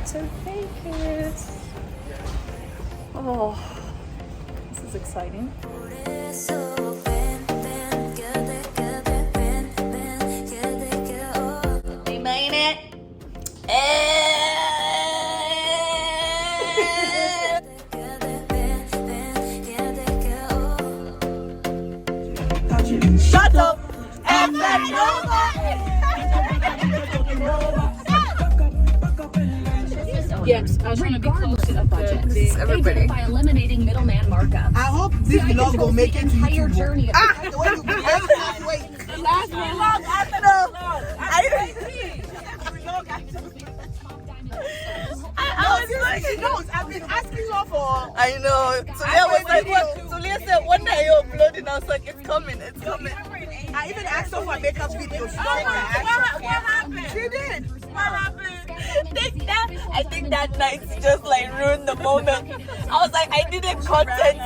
to Vegas. Oh, this is exciting. We made it. Shut up and let Yes, I was trying to be close to the budget. everybody. By eliminating middleman markup. I hope this vlog will make it to Entire YouTube. journey. Last vlog after I've been asking her for. I know. Sulia was like, what? Sulia said, when are you uploading? I was like, it's coming, it's coming. I even asked her for a makeup video. She what happened? She did. What happened? I think that night just like ruined the moment. I was like, I needed content.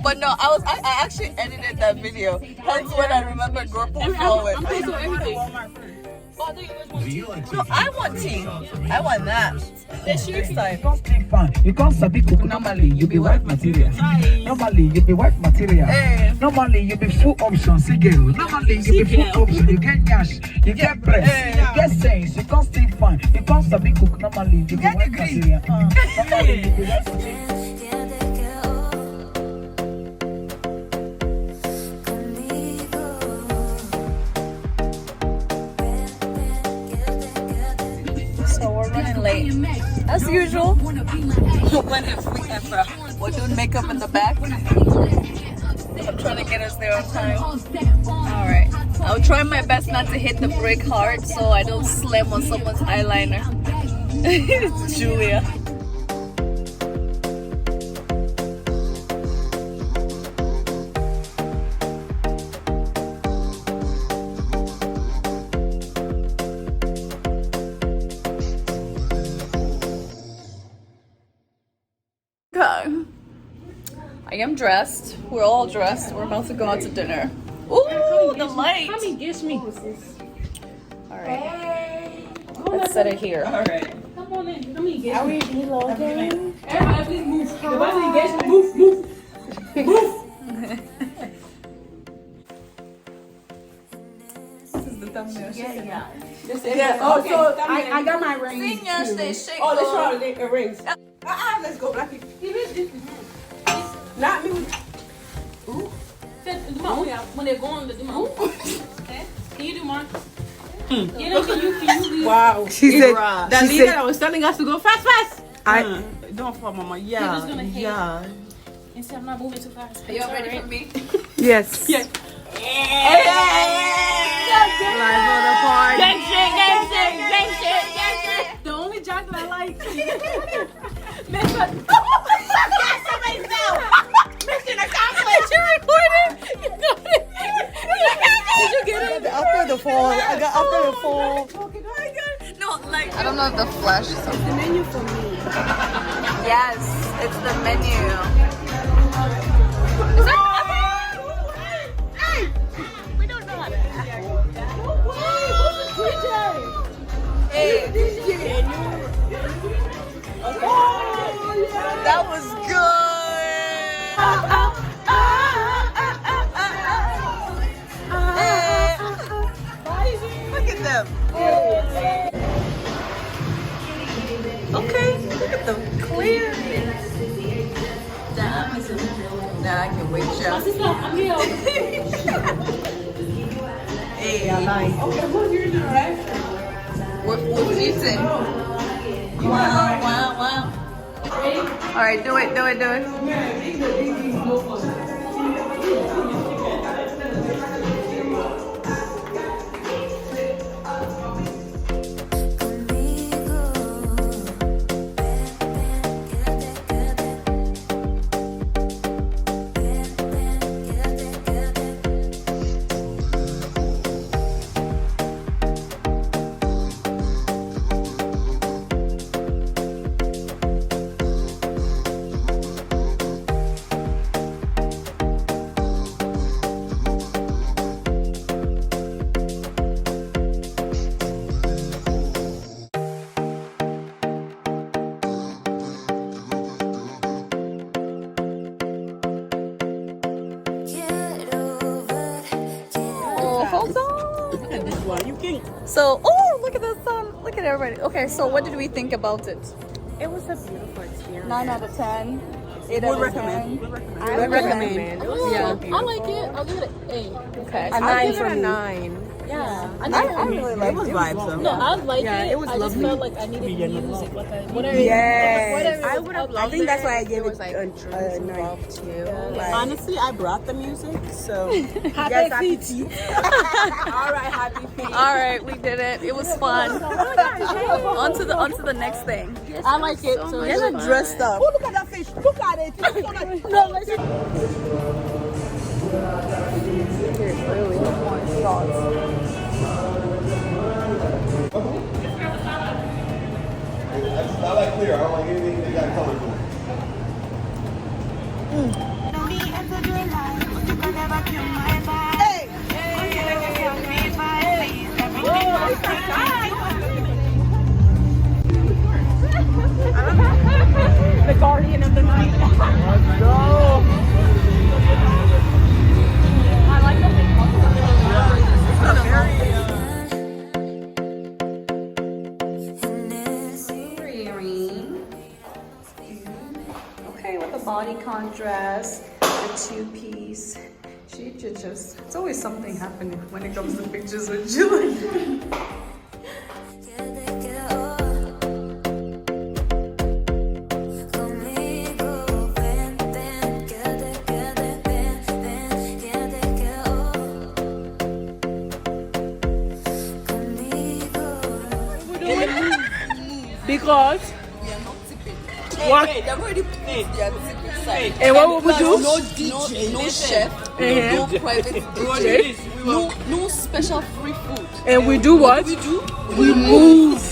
But no, I actually edited that video. Hence when I remember Gorpo forward. No, I want tea. I want that. This next time. You can't sabi cook normally, you be white material. Normally, you be white material. Normally, you be full option, girl. Normally, you be full option. You get yash, you get breast, you get sense, you can't stay fine. You can't sabi cook normally, you be white material. Normally, you be white material. So we're running late. As usual. When we're doing makeup in the back. I'm trying to get us there on time. Alright. I'll try my best not to hit the brake hard so I don't slam on someone's eyeliner. It's Julia. I am dressed. We're all dressed. We're about to go out to dinner. Ooh, the light. Mommy, gives me. Alright. Let's set it here. Alright. Come on in. Come in, Are we vlogging? Everybody, please move. Everybody, guys, move, move. This is the thumbnail. Yeah. Oh, so I got my rings. Senior, stay shake. Oh, let's try to make a rings. Let's go, Blackie. Not me. When they're going to do my okay? Can you do mine? You know, can you Wow. She said, That leader that was telling us to go fast. Don't fall, Mama. You're just gonna hate. Yeah. And say I'm not moving too fast. Are you all ready for me? yes. Yeah. Live on the party. Gang shit, gang shit, gang shit, gang shit. The only chocolate I like. Mission accomplished. You recorded? You got it. Did you get it? After the fall. I got after the fall. No, like I don't know if the flash is something. The menu for me. Yes, it's the menu. We don't know how to act. Hey, that was good. Hey. Look at them. Okay, look at them clear. Nah, I can wait, My y'all. sister, I'm here. Hey, Okay, who's yours, right? we're eating. Wow. All right, do it. Look at this one. You can. So, oh, look at the sun. Look at everybody. Okay, so what did we think about it? It was a beautiful experience. 9 out of 10. 8 Would out of recommend. 10. I would recommend. Yeah. I like it. I'll give it an 8. Okay. A 9 for me. 9. Yeah. I really It liked was it. vibes though. No, I like Yeah, it. it was I just lovely. felt like I needed music. Like whatever. Yes. Whatever. I would have I loved think that's why I it. gave There was it like a a 9 too. Like, Honestly, I brought the music, so yes, happy feet. all right, happy feet. All right, we did it. It was fun. On to the next thing. I like it. So They're not dressed up. Oh, look at that fish. Look at it. It's so nice. no, let's I like clear. I don't like anything that got color to it. the guardian of the night. Let's go. I like the big one. It's a very Okay, with the body contrast, the 2-piece. She just, it's always something happening when it comes to pictures with Julie. Because what? They've already put their tipping side. and what would we do? No DJ, no chef, no private DJ, no special free food. And we do what? We do. We move.